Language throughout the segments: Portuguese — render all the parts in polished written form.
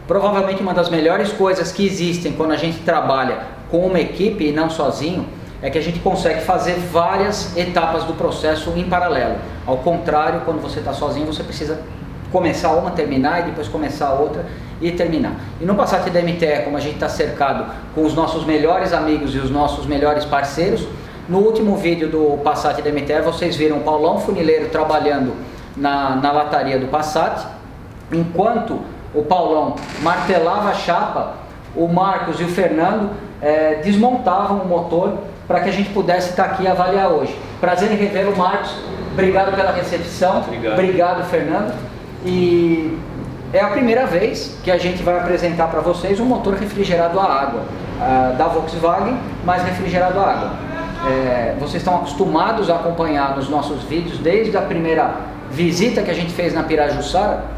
Provavelmente uma das melhores coisas que existem quando a gente trabalha com uma equipe e não sozinho, é que a gente consegue fazer várias etapas do processo em paralelo. Ao contrário, quando você está sozinho, você precisa começar uma, terminar, e depois começar outra e terminar. E no Passat da MTE, como a gente está cercado com os nossos melhores amigos e os nossos melhores parceiros, no último vídeo do Passat da MTE, vocês viram o Paulão Funileiro trabalhando na lataria do Passat, enquanto o Paulão martelava a chapa, o Marcos e o Fernando desmontavam o motor para que a gente pudesse estar aqui e avaliar hoje. Prazer em revê-lo, Marcos. Obrigado pela recepção. Obrigado, Fernando. E é a primeira vez que a gente vai apresentar para vocês um motor refrigerado a água da Volkswagen, mas refrigerado a água. Vocês estão acostumados a acompanhar nos nossos vídeos, desde a primeira visita que a gente fez na Pirajussara,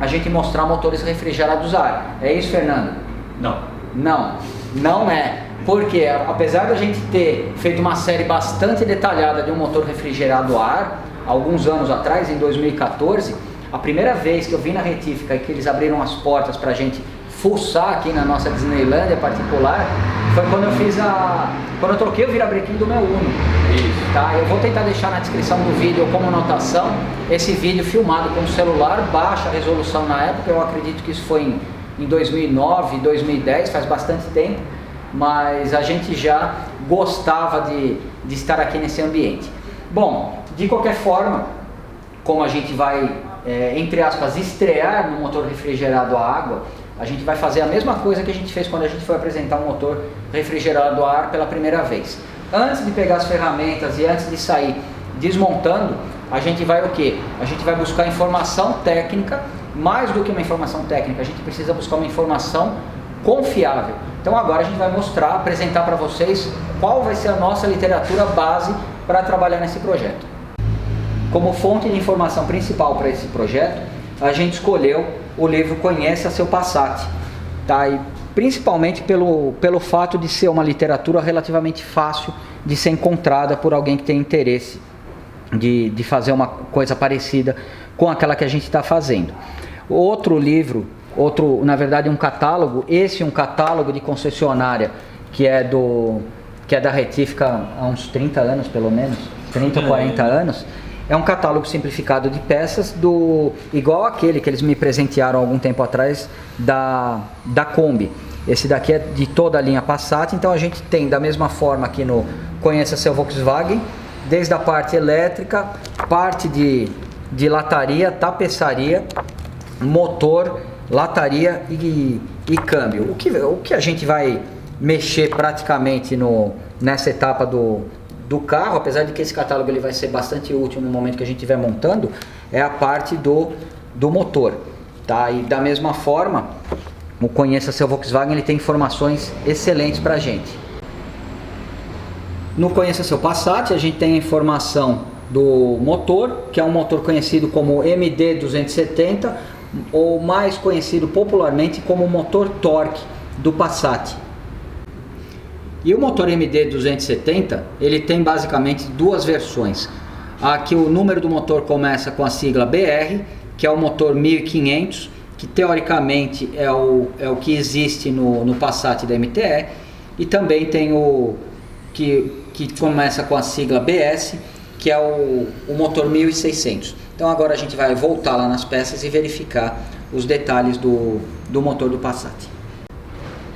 a gente mostrar motores refrigerados a ar. É isso, Fernando? Não é. Porque apesar da gente ter feito uma série bastante detalhada de um motor refrigerado a ar, alguns anos atrás, em 2014, a primeira vez que eu vim na retífica e que eles abriram as portas para a gente fuçar aqui na nossa Disneylândia particular, foi quando eu troquei o virabrequim do meu Uno. Isso. Tá? Eu vou tentar deixar na descrição do vídeo como anotação esse vídeo filmado com o celular, baixa resolução na época, eu acredito que isso foi em 2009, 2010, faz bastante tempo, mas a gente já gostava de estar aqui nesse ambiente. Bom, de qualquer forma, como a gente vai, entre aspas, estrear no motor refrigerado a água, a gente vai fazer a mesma coisa que a gente fez quando a gente foi apresentar um motor refrigerado a ar pela primeira vez. Antes de pegar as ferramentas e antes de sair desmontando, a gente vai o quê? A gente vai buscar informação técnica. Mais do que uma informação técnica, a gente precisa buscar uma informação confiável. Então agora a gente vai mostrar, apresentar para vocês qual vai ser a nossa literatura base para trabalhar nesse projeto. Como fonte de informação principal para esse projeto, a gente escolheu o livro Conheça Seu Passat, tá? E principalmente pelo fato de ser uma literatura relativamente fácil de ser encontrada por alguém que tem interesse de fazer uma coisa parecida com aquela que a gente está fazendo. Outro livro, na verdade um catálogo, um catálogo de concessionária que é da retífica há uns 30 anos pelo menos, 30 ou 40 anos, é um catálogo simplificado de peças igual aquele que eles me presentearam há algum tempo atrás da Kombi. Esse daqui é de toda a linha Passat, então a gente tem da mesma forma aqui no Conheça Seu Volkswagen, desde a parte elétrica, parte de lataria, tapeçaria, motor, lataria e câmbio. O que a gente vai mexer praticamente nessa etapa do carro, apesar de que esse catálogo ele vai ser bastante útil no momento que a gente estiver montando, é a parte do motor. Tá? E da mesma forma, o Conheça Seu Volkswagen ele tem informações excelentes para a gente. No Conheça Seu Passat a gente tem a informação do motor, que é um motor conhecido como MD270, ou mais conhecido popularmente como motor torque do Passat. E o motor MD270, ele tem basicamente duas versões. Aqui o número do motor começa com a sigla BR, que é o motor 1500, que teoricamente é o que existe no Passat da MTE, e também tem o que começa com a sigla BS, que é o motor 1600. Então agora a gente vai voltar lá nas peças e verificar os detalhes do motor do Passat.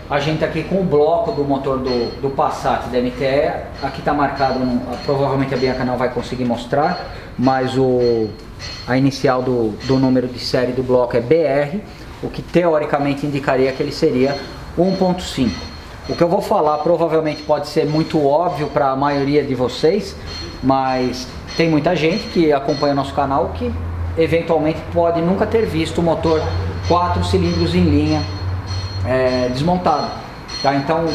A gente aqui com o bloco do motor do Passat da MTE, aqui está marcado, provavelmente a Bianca não vai conseguir mostrar, mas a inicial do número de série do bloco é BR, o que teoricamente indicaria que ele seria 1.5. O que eu vou falar provavelmente pode ser muito óbvio para a maioria de vocês, mas tem muita gente que acompanha o nosso canal que eventualmente pode nunca ter visto o motor 4 cilindros em linha desmontado. Tá? Então,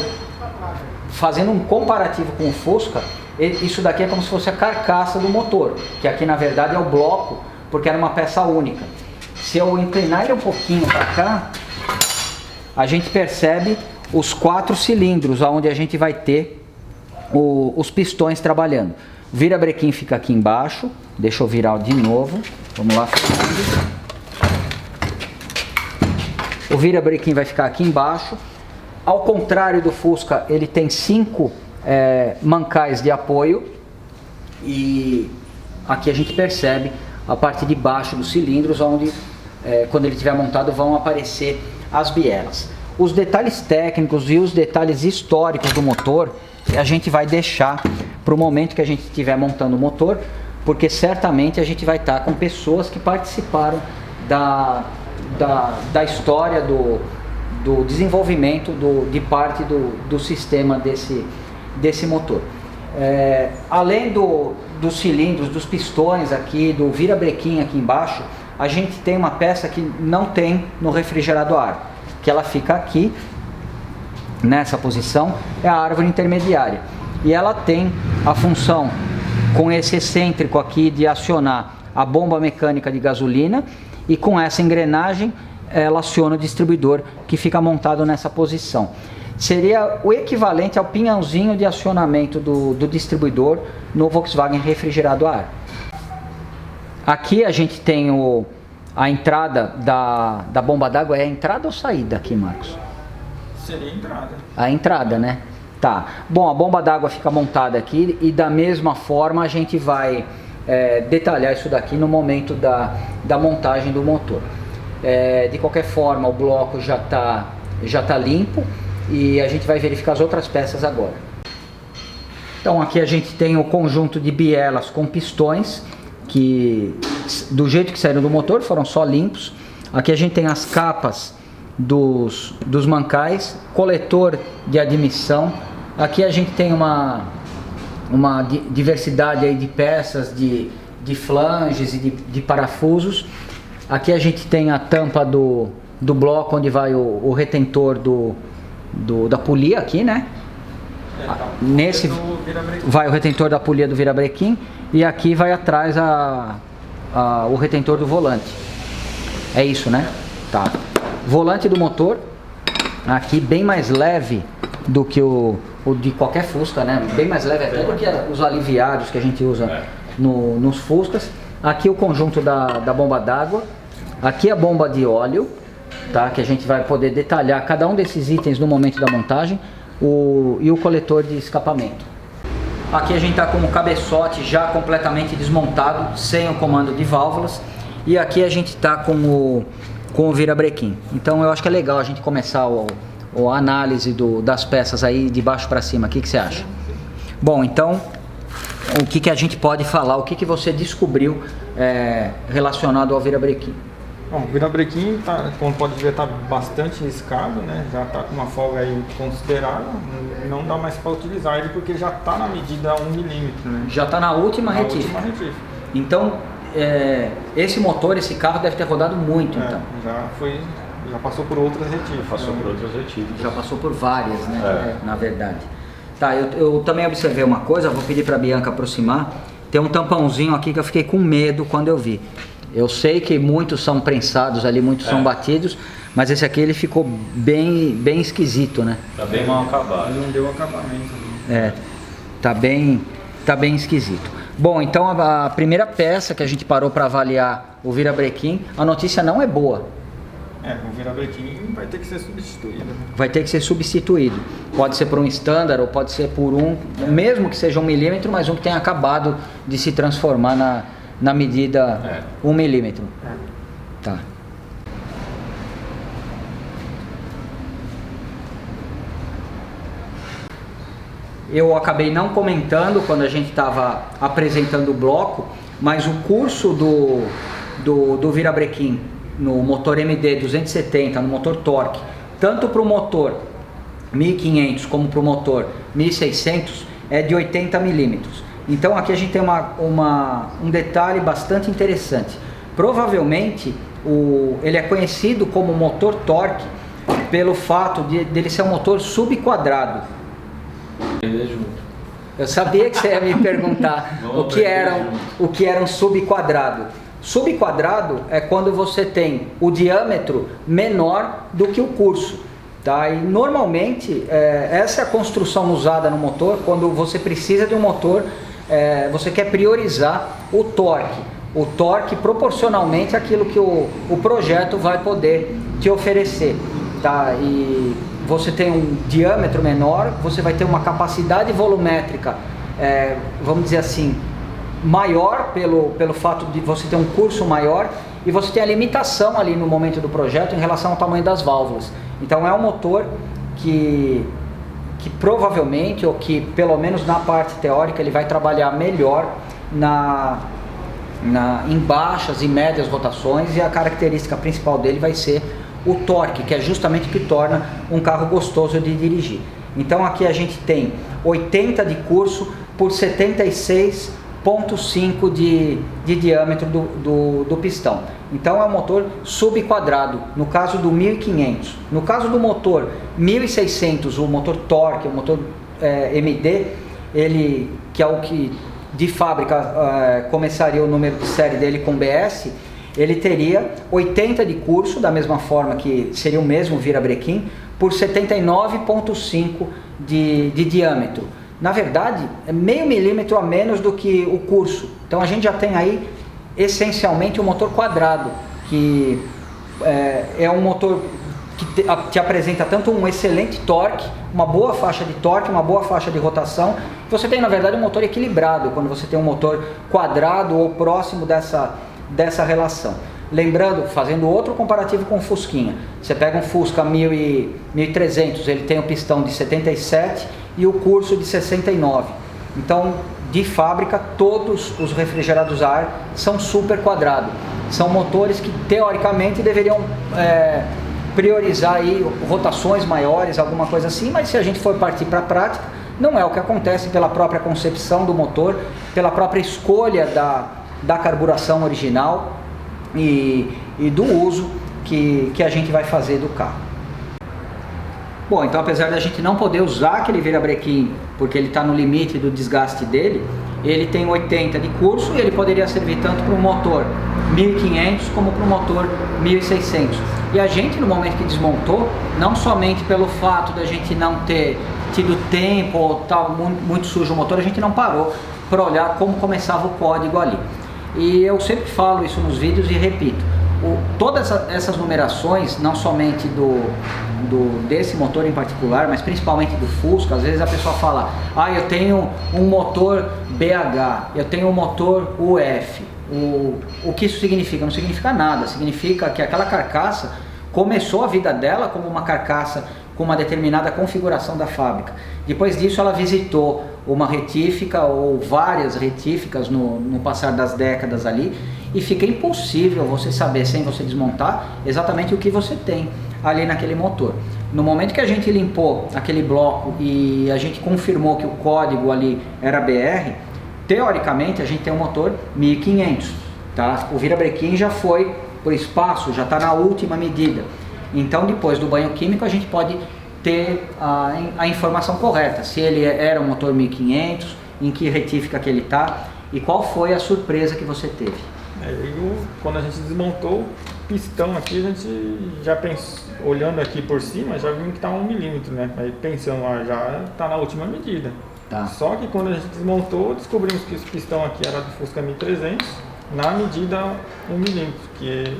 fazendo um comparativo com o Fusca, isso daqui é como se fosse a carcaça do motor, que aqui na verdade é o bloco, porque era uma peça única. Se eu inclinar ele um pouquinho para cá, a gente percebe os 4 cilindros, onde a gente vai ter os pistões trabalhando. O virabrequim fica aqui embaixo, deixa eu virar de novo, vamos lá. O virabrequim vai ficar aqui embaixo. Ao contrário do Fusca, ele tem 5 mancais de apoio. E aqui a gente percebe a parte de baixo dos cilindros, onde quando ele estiver montado vão aparecer as bielas. Os detalhes técnicos e os detalhes históricos do motor a gente vai deixar para o momento que a gente estiver montando o motor, porque certamente a gente vai estar com pessoas que participaram da história do desenvolvimento de parte do sistema desse motor. Além dos cilindros, dos pistões aqui, do virabrequim aqui embaixo, a gente tem uma peça que não tem no refrigerador a ar, que ela fica aqui, nessa posição, é a árvore intermediária. E ela tem a função, com esse excêntrico aqui, de acionar a bomba mecânica de gasolina, e com essa engrenagem ela aciona o distribuidor que fica montado nessa posição. Seria o equivalente ao pinhãozinho de acionamento do distribuidor no Volkswagen refrigerado a ar. Aqui a gente tem a entrada da bomba d'água. É a entrada ou saída aqui, Marcos? Seria a entrada. A entrada, né? Tá. Bom, a bomba d'água fica montada aqui e da mesma forma a gente vai detalhar isso daqui no momento da montagem do motor. De qualquer forma, o bloco já tá limpo e a gente vai verificar as outras peças agora. Então aqui a gente tem o conjunto de bielas com pistões que, do jeito que saíram do motor, foram só limpos. Aqui a gente tem as capas dos mancais, coletor de admissão. Aqui a gente tem uma diversidade aí de peças, de flanges e de parafusos. Aqui a gente tem a tampa do bloco onde vai o retentor da polia aqui, né? Nesse vai o retentor da polia do virabrequim e aqui vai atrás o retentor do volante. É isso, né? Tá. Volante do motor, aqui bem mais leve do que o de qualquer Fusca, né? Bem mais leve até do que os aliviados que a gente usa nos Fuscas. Aqui o conjunto da bomba d'água. Aqui a bomba de óleo, tá? Que a gente vai poder detalhar cada um desses itens no momento da montagem. E o coletor de escapamento. Aqui a gente está com o cabeçote já completamente desmontado, sem o comando de válvulas. E aqui a gente está com o virabrequim. Então eu acho que é legal a gente começar a análise das peças aí de baixo para cima. O que você acha? Bom, então o que a gente pode falar, o que você descobriu relacionado ao virabrequim? Bom, o virabrequim, como pode ver, está bastante riscado, né? Já está com uma folga aí considerável, não dá mais para utilizar ele porque já está na medida 1 milímetro, né? Já está na última retífica. Então, esse motor, esse carro deve ter rodado muito, então. Já passou por outras retíficas. Já passou por várias, né? Na verdade. Tá, eu também observei uma coisa, vou pedir para a Bianca aproximar. Tem um tampãozinho aqui que eu fiquei com medo quando eu vi. Eu sei que muitos são prensados ali, muitos são batidos, mas esse aqui ele ficou bem esquisito, né? Tá bem mal acabado. Não deu acabamento. Tá bem esquisito. Bom, então a primeira peça que a gente parou para avaliar o virabrequim, a notícia não é boa. O virabrequim vai ter que ser substituído. Né? Vai ter que ser substituído. Pode ser por um standard ou pode ser por mesmo que seja 1 milímetro, mas um que tenha acabado de se transformar na medida 1 milímetro. Tá. Eu acabei não comentando quando a gente estava apresentando o bloco, mas o curso do virabrequim no motor MD 270, no motor Torque, tanto para o motor 1500 como para o motor 1600, é de 80 milímetros. Então aqui a gente tem um detalhe bastante interessante. Provavelmente ele é conhecido como motor Torque pelo fato dele ser um motor subquadrado. Eu sabia que você ia me perguntar o que era um subquadrado. Subquadrado é quando você tem o diâmetro menor do que o curso. Tá? E normalmente essa é a construção usada no motor quando você precisa de um motor, você quer priorizar o torque proporcionalmente àquilo que o projeto vai poder te oferecer, tá? E você tem um diâmetro menor, você vai ter uma capacidade volumétrica, vamos dizer assim, maior pelo fato de você ter um curso maior, e você tem a limitação ali no momento do projeto em relação ao tamanho das válvulas. Então é um motor que provavelmente, ou que pelo menos na parte teórica, ele vai trabalhar melhor em baixas e médias rotações, e a característica principal dele vai ser o torque, que é justamente o que torna um carro gostoso de dirigir. Então aqui a gente tem 80 de curso por 76,5 de diâmetro do pistão. Então é um motor subquadrado, no caso do 1500. No caso do motor 1600, o motor torque, o motor MD, ele, que é o que de fábrica começaria o número de série dele com BS, ele teria 80 de curso, da mesma forma que seria o mesmo virabrequim, por 79,5 de diâmetro. Na verdade, é meio milímetro a menos do que o curso. Então a gente já tem aí essencialmente um motor quadrado, que é um motor que te apresenta tanto um excelente torque, uma boa faixa de torque, uma boa faixa de rotação. Você tem, na verdade, um motor equilibrado quando você tem um motor quadrado ou próximo dessa relação. Lembrando, fazendo outro comparativo com o Fusquinha, você pega um Fusca 1300, ele tem o pistão de 77 e o curso de 69. Então, de fábrica, todos os refrigerados a ar são super quadrados. São motores que, teoricamente, deveriam priorizar aí rotações maiores, alguma coisa assim, mas se a gente for partir para a prática, não é o que acontece pela própria concepção do motor, pela própria escolha da carburação original e do uso que a gente vai fazer do carro. Bom, então apesar da gente não poder usar aquele virabrequim, porque ele está no limite do desgaste dele, ele tem 80 de curso e ele poderia servir tanto para um motor 1500 como para um motor 1600. E a gente, no momento que desmontou, não somente pelo fato da gente não ter tido tempo ou tal, muito sujo o motor, a gente não parou para olhar como começava o código ali. E eu sempre falo isso nos vídeos e repito, todas essas numerações, não somente desse motor em particular, mas principalmente do Fusca, às vezes a pessoa fala, eu tenho um motor BH, eu tenho um motor UF. O que isso significa? Não significa nada, significa que aquela carcaça começou a vida dela como uma carcaça com uma determinada configuração da fábrica. Depois disso ela visitou uma retífica ou várias retíficas no passar das décadas ali, e fica impossível você saber, sem você desmontar, exatamente o que você tem ali naquele motor. No momento que a gente limpou aquele bloco e a gente confirmou que o código ali era BR, teoricamente a gente tem um motor 1500, tá? O virabrequim já foi por espaço, já está na última medida. Então depois do banho químico a gente pode ter a informação correta, se ele era um motor 1500, em que retífica que ele está e qual foi a surpresa que você teve. Quando a gente desmontou o pistão aqui, a gente já pensou, olhando aqui por cima, já vimos que está 1 milímetro, né? Aí pensando, já está na última medida. Tá. Só que quando a gente desmontou, descobrimos que esse pistão aqui era do Fusca 1300, na medida 1 milímetro, que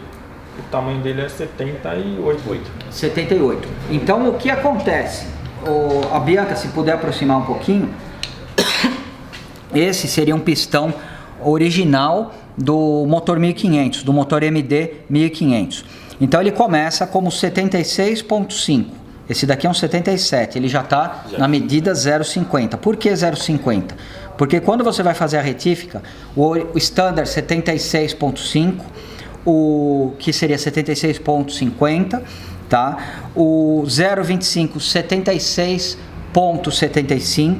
o tamanho dele é 78. 78. Então o que acontece? A Bianca, se puder aproximar um pouquinho, esse seria um pistão original do motor 1500, do motor MD 1500. Então ele começa como 76,5. Esse daqui é um 77, ele já está na medida 0,50. Por que 0,50? Porque quando você vai fazer a retífica, o standard 76,5, o que seria 76,50, tá? O 0,25 76,75,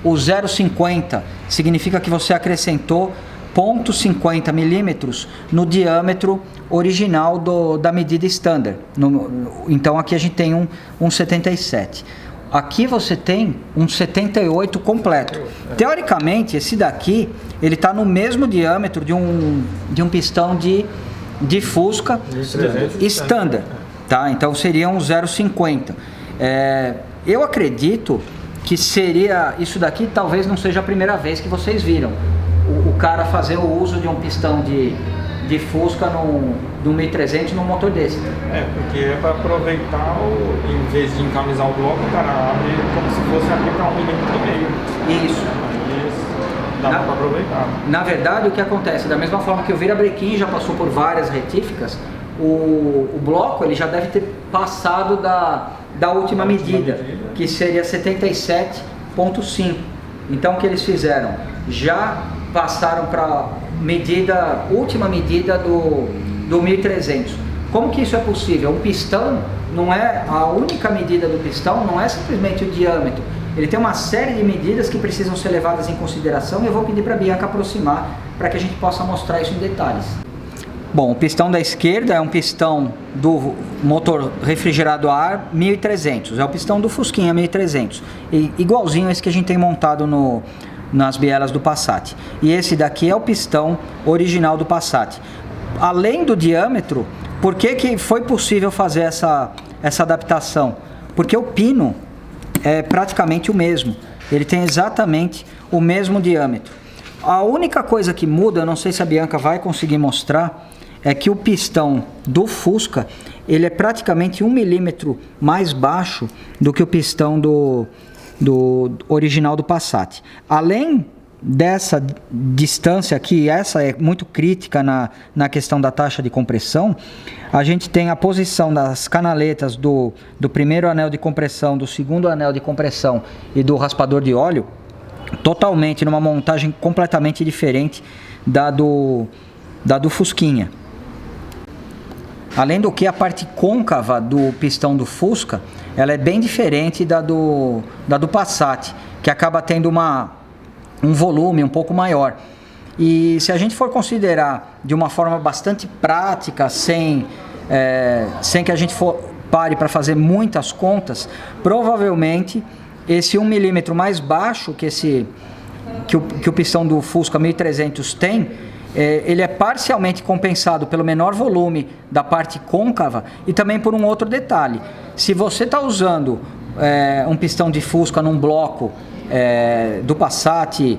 o 0,50 significa que você acrescentou 0,50 milímetros no diâmetro original da medida standard. Então aqui a gente tem um 77. Aqui você tem um 78 completo. Teoricamente, esse daqui ele está no mesmo diâmetro de um pistão de Fusca standard, tá? Então seria um 0,50. Eu acredito que seria isso daqui, talvez não seja a primeira vez que vocês viram o cara fazer o uso de um pistão de de Fusca no 1300 num motor desse. Porque é para aproveitar, em vez de encamisar o bloco, o cara abre como se fosse abrir para 1,5 mm. Isso. Dá para aproveitar. Na verdade, o que acontece, da mesma forma que o virabrequim já passou por várias retíficas, o bloco ele já deve ter passado da última medida, que seria 77,5. Então o que eles fizeram? Já passaram para última medida do 1300. Como que isso é possível? Um pistão não é a única medida do pistão, não é simplesmente o diâmetro. Ele tem uma série de medidas que precisam ser levadas em consideração e eu vou pedir para a Bianca aproximar para que a gente possa mostrar isso em detalhes. Bom, o pistão da esquerda é um pistão do motor refrigerado a ar 1300, é o pistão do Fusquinha 1300, igualzinho a esse que a gente tem montado nas bielas do Passat. E esse daqui é o pistão original do Passat. Além do diâmetro, por que foi possível fazer essa adaptação? Porque o pino é praticamente o mesmo, ele tem exatamente o mesmo diâmetro. A única coisa que muda, eu não sei se a Bianca vai conseguir mostrar, é que o pistão do Fusca ele é praticamente 1 milímetro mais baixo do que o pistão do original do Passat. Além dessa distância aqui, essa é muito crítica na questão da taxa de compressão, a gente tem a posição das canaletas do primeiro anel de compressão, do segundo anel de compressão e do raspador de óleo totalmente numa montagem completamente diferente da do Fusquinha. Além do que, a parte côncava do pistão do Fusca ela é bem diferente da do Passat, que acaba tendo um volume um pouco maior. E se a gente for considerar de uma forma bastante prática, sem que a gente pare para fazer muitas contas, provavelmente esse 1 milímetro mais baixo que o pistão do Fusca 1300 tem, ele é parcialmente compensado pelo menor volume da parte côncava e também por um outro detalhe. Se você está usando um pistão de Fusca num bloco do Passat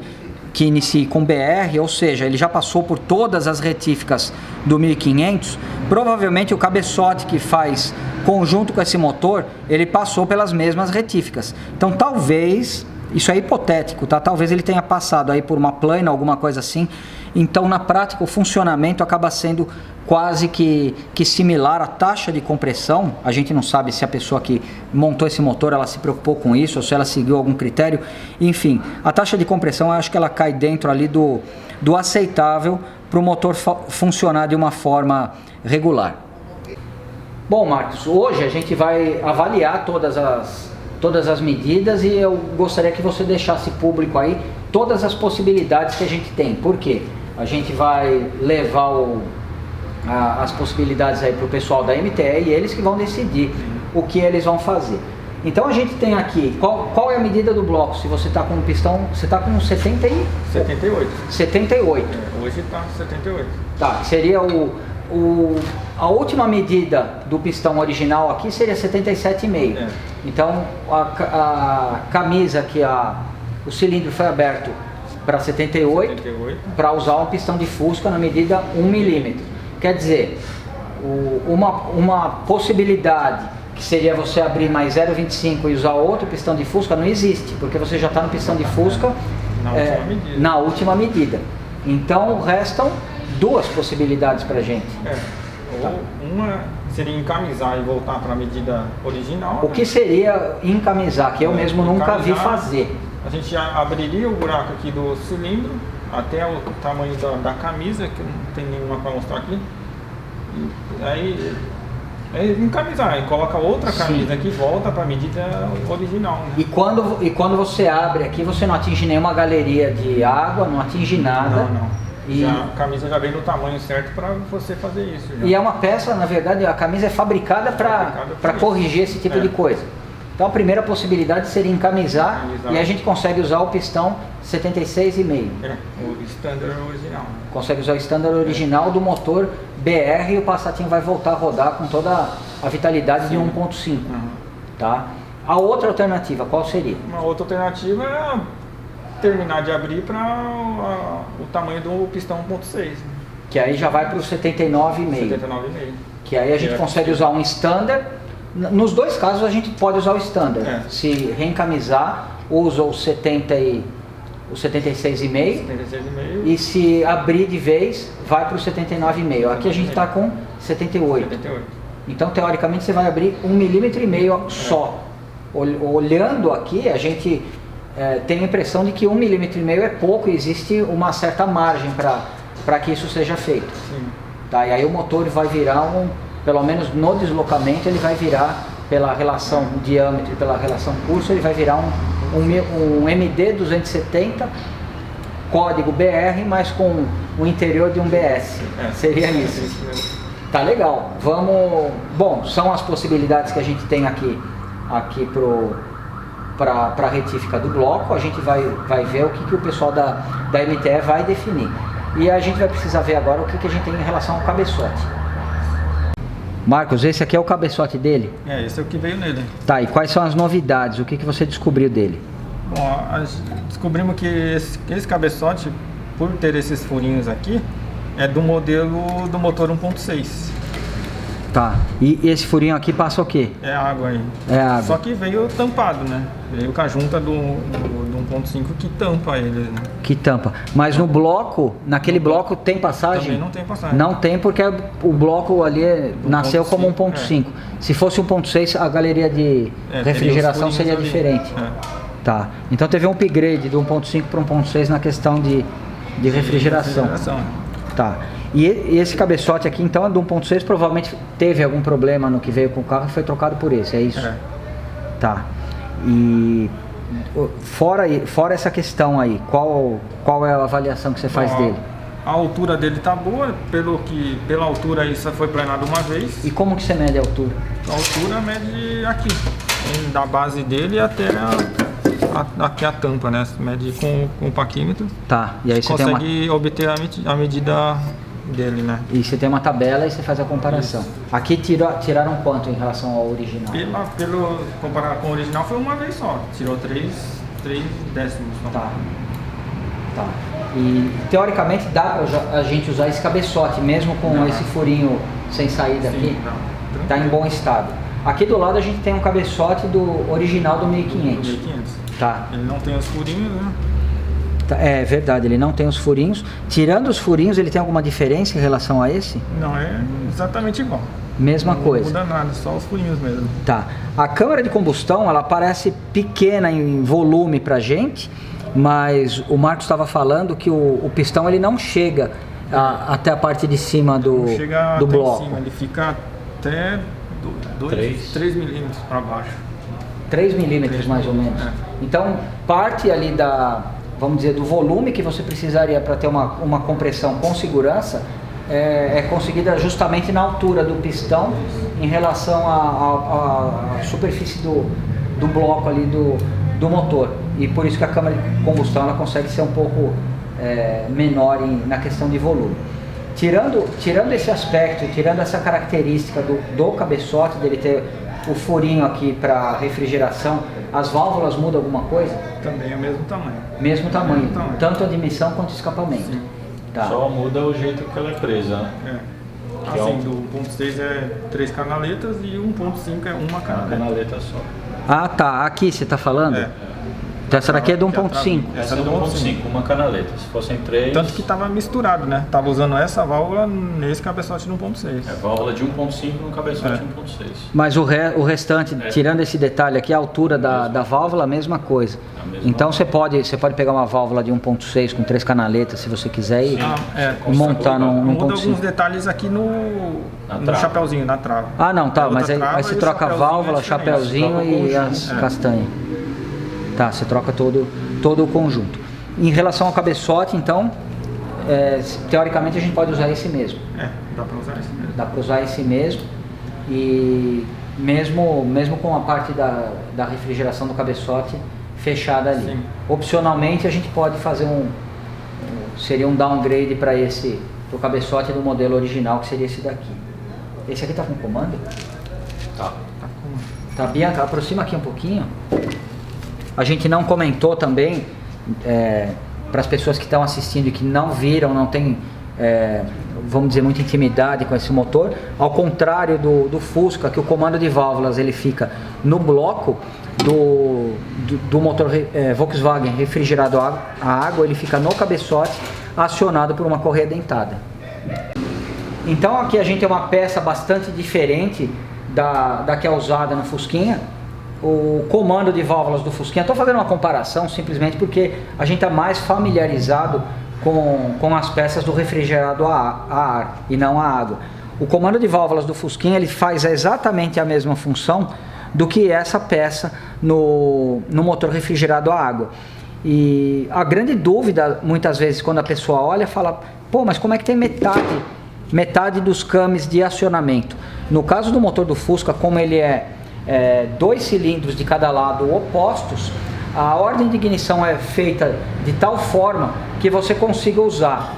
que inicie com BR, ou seja, ele já passou por todas as retíficas do 1500, provavelmente o cabeçote que faz conjunto com esse motor, ele passou pelas mesmas retíficas. Então talvez, isso é hipotético, tá? Talvez ele tenha passado aí por uma plana, alguma coisa assim. Então na prática o funcionamento acaba sendo quase que similar à taxa de compressão. A gente não sabe se a pessoa que montou esse motor ela se preocupou com isso ou se ela seguiu algum critério. Enfim, a taxa de compressão eu acho que ela cai dentro ali do aceitável para o motor funcionar de uma forma regular. Bom, Marcos, hoje a gente vai avaliar todas as medidas e eu gostaria que você deixasse público aí todas as possibilidades que a gente tem. Por quê? A gente vai levar as possibilidades aí para o pessoal da MTE e eles que vão decidir o que eles vão fazer. Então a gente tem aqui, qual é a medida do bloco? Se você está com um pistão, você está com 78. 78. Hoje está 78. Tá, seria a última medida do pistão original aqui seria 77,5. Então a camisa que o cilindro foi aberto para 78 para usar um pistão de Fusca na medida 1 milímetro. Quer dizer, uma possibilidade que seria você abrir mais 0,25 e usar outro pistão de Fusca não existe, porque você já está no pistão de Fusca na última medida. Então restam duas possibilidades para a gente. Uma seria encamisar e voltar para a medida original. O que seria encamisar, que eu mesmo nunca vi fazer? A gente abriria o buraco aqui do cilindro até o tamanho da camisa, que não tem nenhuma para mostrar aqui. E aí encamisar, e coloca outra camisa aqui e volta para a medida original. Né? E quando você abre aqui, você não atinge nenhuma galeria de água, não atinge nada. Não. A camisa já vem no tamanho certo para você fazer isso. Já. E é uma peça, na verdade, a camisa é fabricada para corrigir esse tipo de coisa. Então a primeira possibilidade seria encamisar e a gente consegue usar o pistão 76,5. O standard original. Consegue usar o standard original do motor BR e o Passatinho vai voltar a rodar com toda a vitalidade de 1.5. Tá? A outra alternativa, qual seria? Uma outra alternativa é terminar de abrir para o tamanho do pistão 1.6. Que aí já vai para o 79,5. Que aí a gente consegue usar um standard. Nos dois casos a gente pode usar o standard. Se reencamisar, usa o 76,5. E se abrir de vez, vai para o 79,5. Aqui a gente está com 78. Então, teoricamente, você vai abrir 1,5 mm só. Olhando aqui, a gente tem a impressão de que 1,5 mm é pouco e existe uma certa margem para que isso seja feito. Tá? E aí o motor vai virar pelo menos no deslocamento, ele vai virar pela relação diâmetro e pela relação curso, ele vai virar um MD 270 código BR, mas com o interior de um BS. Seria isso. Tá legal. Vamos. Bom, são as possibilidades que a gente tem aqui para a retífica do bloco. A gente vai ver o que o pessoal da MTE vai definir. E a gente vai precisar ver agora o que a gente tem em relação ao cabeçote. Marcos, esse aqui é o cabeçote dele? Esse é o que veio nele. Tá, e quais são as novidades? O que você descobriu dele? Bom, descobrimos que esse cabeçote, por ter esses furinhos aqui, é do modelo do motor 1.6. Tá, e esse furinho aqui passa o quê? É água aí. É água. Só que veio tampado, né? Veio com a junta do 1.5 que tampa ele, né? Que tampa. Mas no bloco, naquele bloco tem passagem? Também não tem passagem. Não tem porque o bloco ali nasceu como 1.5. Se fosse 1.6, a galeria de refrigeração seria diferente. Tá. Então teve um upgrade do 1.5 para 1.6 na questão de refrigeração. Tá. E esse cabeçote aqui, então, é do 1.6, provavelmente teve algum problema no que veio com o carro e foi trocado por esse, é isso? Tá. E fora essa questão aí, qual é a avaliação que você faz dele? A altura dele tá boa, pela altura isso foi planado uma vez. E como que você mede a altura? A altura mede aqui, da base dele até aqui a tampa, né? Mede com o paquímetro. Tá, e aí você consegue obter a medida dele, né? E você tem uma tabela e você faz a comparação. Isso. Aqui tiraram quanto em relação ao original? Comparar com o original foi uma vez só. Tirou 3 décimos. Tá. E teoricamente dá pra a gente usar esse cabeçote, mesmo com esse furinho sem saída aqui? Tá em bom estado. Aqui do lado a gente tem um cabeçote do original do 1500. Tá. Ele não tem os furinhos, né? É verdade, ele não tem os furinhos. Tirando os furinhos, ele tem alguma diferença em relação a esse? Não, é exatamente igual. Mesma coisa. Não muda nada, só os furinhos mesmo. Tá. A câmara de combustão, ela parece pequena em volume pra gente, mas o Marcos estava falando que o pistão ele não chega até a parte de cima do bloco. Cima, ele fica até 3 milímetros para baixo. 3 milímetros mais ou menos. Então, parte ali vamos dizer, do volume que você precisaria para ter uma compressão com segurança é conseguida justamente na altura do pistão em relação à superfície do bloco ali do motor. E por isso que a câmara de combustão ela consegue ser um pouco menor na questão de volume. Tirando esse aspecto, tirando essa característica do cabeçote, dele ter o furinho aqui para refrigeração, as válvulas mudam alguma coisa? Também é o mesmo tamanho. Mesmo tamanho, tanto a dimensão quanto o escapamento. Tá. Só muda o jeito que ela é presa, né? Assim, do 1.6 é 3 canaletas e 1.5 é uma canaleta. Uma canaleta só. Ah, tá. Aqui você está falando? Então essa daqui é do 1.5. Essa é do 1.5, uma canaleta. Se fossem 3... Tanto que estava misturado, né? Tava usando essa válvula nesse cabeçote do 1.6. Válvula de 1.5 no cabeçote 1.6. Mas o restante, tirando esse detalhe aqui, a altura da válvula, a mesma coisa. Então você pode pegar uma válvula de 1.6 com 3 canaletas, se você quiser, e montar num 1.5. Muda alguns detalhes aqui no chapéuzinho, na trava. Ah, não, tá. Mas aí você troca a válvula, chapéuzinho e as castanhas. Tá, você troca todo o conjunto. Em relação ao cabeçote, então, teoricamente a gente pode usar esse mesmo. Dá para usar esse mesmo. Dá para usar esse mesmo. E mesmo com a parte da refrigeração do cabeçote fechada ali. Sim. Opcionalmente a gente pode fazer seria um downgrade para o cabeçote do modelo original, que seria esse daqui. Esse aqui tá com comando? Tá. Tá, Bianca, aproxima aqui um pouquinho. A gente não comentou também, para as pessoas que estão assistindo e que não viram, não tem vamos dizer, muita intimidade com esse motor, ao contrário do Fusca, que o comando de válvulas ele fica no bloco do motor Volkswagen refrigerado a água, ele fica no cabeçote, acionado por uma correia dentada. Então aqui a gente tem uma peça bastante diferente da que é usada no Fusquinha. O comando de válvulas do Fusquinha, estou fazendo uma comparação simplesmente porque a gente está mais familiarizado com as peças do refrigerado a ar e não a água. O comando de válvulas do Fusquinha ele faz exatamente a mesma função do que essa peça no motor refrigerado a água. E a grande dúvida muitas vezes quando a pessoa olha fala, pô, mas como é que tem metade dos cames de acionamento? No caso do motor do Fusca, como ele é 2 cilindros de cada lado opostos, a ordem de ignição é feita de tal forma que você consiga usar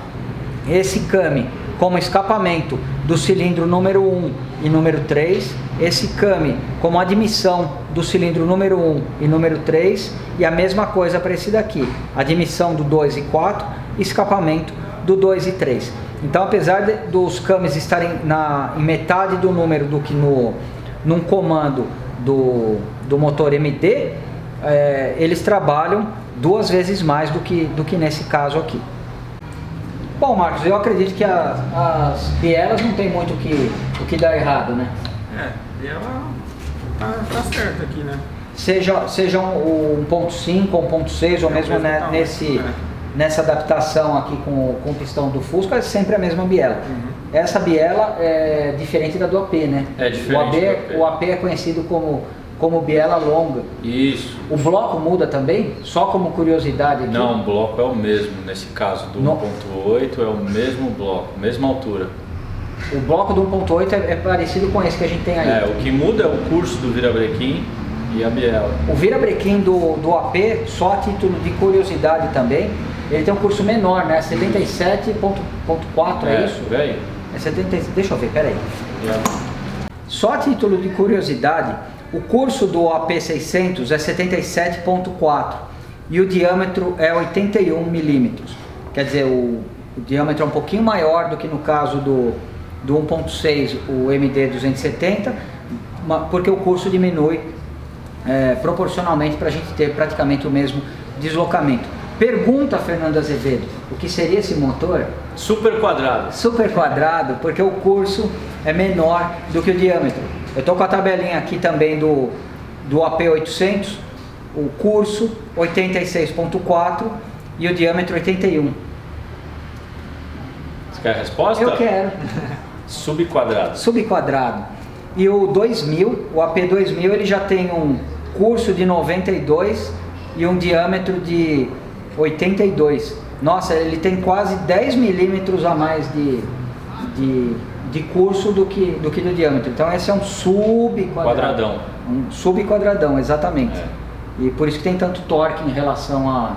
esse came como escapamento do cilindro número 1 e número 3, esse came como admissão do cilindro número 1 e número 3, e a mesma coisa para esse daqui, admissão do 2 e 4, escapamento do 2 e 3. Então, apesar dos cames estarem em metade do número do que num comando do motor MD, eles trabalham 2 vezes mais do que nesse caso aqui. Bom, Marcos, eu acredito que as bielas não tem muito o que dar errado, né? Biela tá certo aqui, né? Seja um 1.5 ou 1.6 ou mesmo nessa adaptação aqui com o pistão do Fusca, é sempre a mesma biela. Essa biela é diferente da do AP, né? É diferente. O AP é conhecido como biela longa. Isso. O bloco muda também? Só como curiosidade aqui? Não, o bloco é o mesmo. Nesse caso do 1.8 é o mesmo bloco, mesma altura. O bloco do 1.8 é parecido com esse que a gente tem aí. O que muda é o curso do virabrequim e a biela. O virabrequim do AP, só a título de curiosidade também, ele tem um curso menor, né? 77.4, é isso? Velho. É 70, deixa eu ver, peraí. Só a título de curiosidade, o curso do AP600 é 77.4 e o diâmetro é 81 milímetros. Quer dizer, o diâmetro é um pouquinho maior do que no caso do 1.6, o MD270, porque o curso diminui proporcionalmente para a gente ter praticamente o mesmo deslocamento. Pergunta, Fernando Azevedo, o que seria esse motor? Super quadrado. Super quadrado, porque o curso é menor do que o diâmetro. Eu estou com a tabelinha aqui também do AP800, o curso 86.4 e o diâmetro 81. Você quer a resposta? Eu quero. Subquadrado. Subquadrado. E o 2000, o AP2000, ele já tem um curso de 92 e um diâmetro de 82. Nossa, ele tem quase 10 milímetros a mais de curso do que do diâmetro. Então esse é um subquadradão. Um subquadradão, exatamente. E por isso que tem tanto torque em relação a...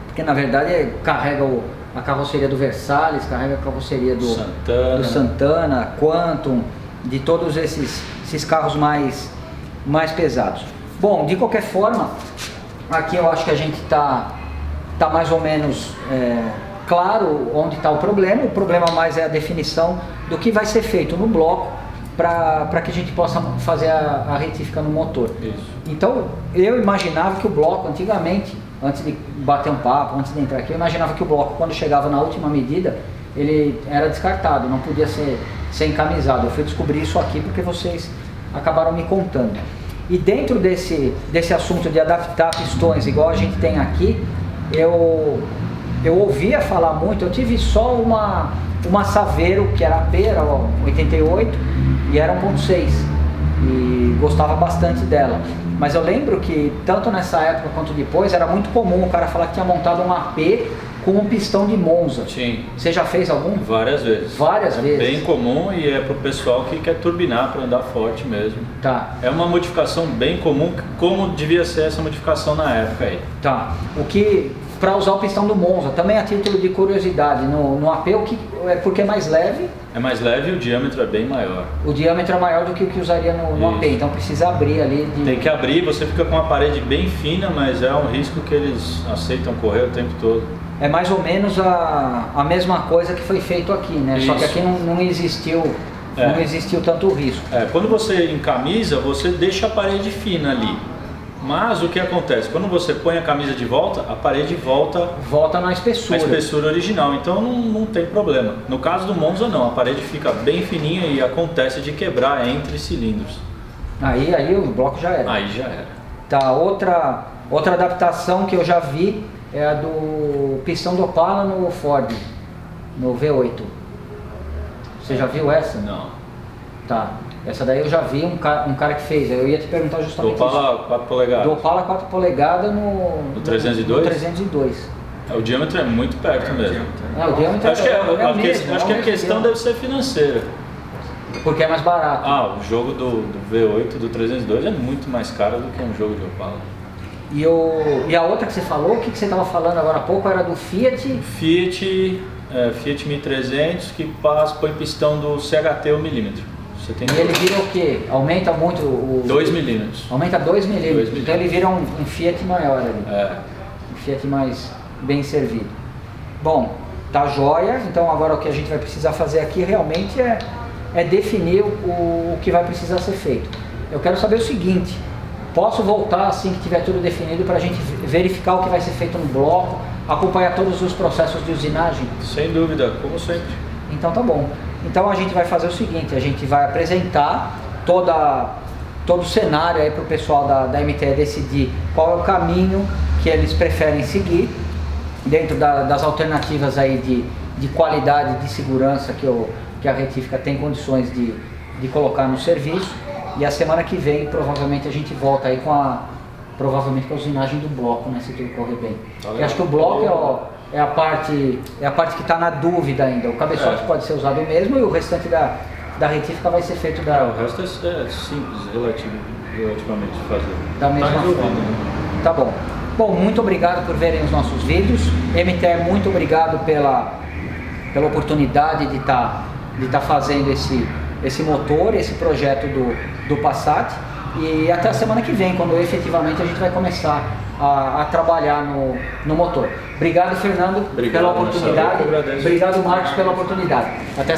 Porque na verdade carrega a carroceria do Versalhes, carrega a carroceria do Santana, Quantum, de todos esses carros mais pesados. Bom, de qualquer forma, aqui eu acho que a gente tá mais ou menos claro onde está o problema mais é a definição do que vai ser feito no bloco para que a gente possa fazer a retífica no motor. Isso. Então, eu imaginava que o bloco antigamente, antes de bater um papo, antes de entrar aqui, eu imaginava que o bloco, quando chegava na última medida, ele era descartado, não podia ser encamisado. Eu fui descobrir isso aqui porque vocês acabaram me contando. E dentro desse assunto de adaptar pistões, igual a gente tem aqui, eu ouvia falar muito, eu tive só uma Saveiro, que era AP, era 88, e era 1.6, e gostava bastante dela. Mas eu lembro que, tanto nessa época quanto depois, era muito comum o cara falar que tinha montado um AP com um pistão de Monza. Sim. Você já fez algum? Várias vezes. Várias vezes? Bem comum e é pro pessoal que quer turbinar para andar forte mesmo. Tá. É uma modificação bem comum, como devia ser essa modificação na época aí. Tá. O que... Para usar o pistão do Monza, também a título de curiosidade, no AP porque é mais leve. É mais leve e o diâmetro é bem maior. O diâmetro é maior do que o que usaria no AP, então precisa abrir ali. Tem que abrir, você fica com uma parede bem fina, mas é um risco que eles aceitam correr o tempo todo. é mais ou menos a mesma coisa que foi feito aqui, né? Isso. Só que aqui não existiu tanto risco. Quando você encamisa, você deixa a parede fina ali. Mas o que acontece? Quando você põe a camisa de volta, a parede volta na espessura. A espessura original, então não tem problema. No caso do Monza não, a parede fica bem fininha e acontece de quebrar entre cilindros. Aí o bloco já era. Aí já era. Tá, outra adaptação que eu já vi é a do pistão do Opala no Ford, no V8. Você já viu essa? Não. Tá. Essa daí eu já vi um cara que fez. Eu ia te perguntar justamente do Opala isso. 4 polegadas. Do Opala 4 polegadas no 302? No 302. O diâmetro é muito perto mesmo. O diâmetro acho que a questão deve ser financeira. Porque é mais barato. O jogo do V8 do 302 é muito mais caro do que um jogo de Opala. E a outra que você falou, o que você estava falando agora há pouco, era do Fiat? Fiat 1300 que põe pistão do CHT 1 milímetro. E ele vira o quê? Aumenta muito o... 2 milímetros. Aumenta 2 milímetros. Então ele vira um Fiat maior ali. Um Fiat mais bem servido. Bom, tá joia. Então agora o que a gente vai precisar fazer aqui realmente é definir o que vai precisar ser feito. Eu quero saber o seguinte: posso voltar assim que tiver tudo definido para a gente verificar o que vai ser feito no bloco, acompanhar todos os processos de usinagem? Sem dúvida, como sempre. Então tá bom. Então a gente vai fazer o seguinte: a gente vai apresentar todo o cenário aí para o pessoal da MTE decidir qual é o caminho que eles preferem seguir dentro das alternativas aí de qualidade, de segurança que a retífica tem condições de colocar no serviço. E a semana que vem provavelmente a gente volta aí com a usinagem do bloco, né, se tudo correr bem. Eu acho que o bloco é a parte que está na dúvida ainda. O cabeçote pode ser usado mesmo e o restante da retífica vai ser feito o resto é simples, relativamente de fazer. Da mesma forma. Tá bom. Bom, muito obrigado por verem os nossos vídeos. MTE, muito obrigado pela oportunidade de estar fazendo esse motor, esse projeto do Passat. E até a semana que vem, quando efetivamente a gente vai começar a trabalhar no motor. Obrigado, Fernando, pela oportunidade. Obrigado, Marcos, pela oportunidade. Até a semana.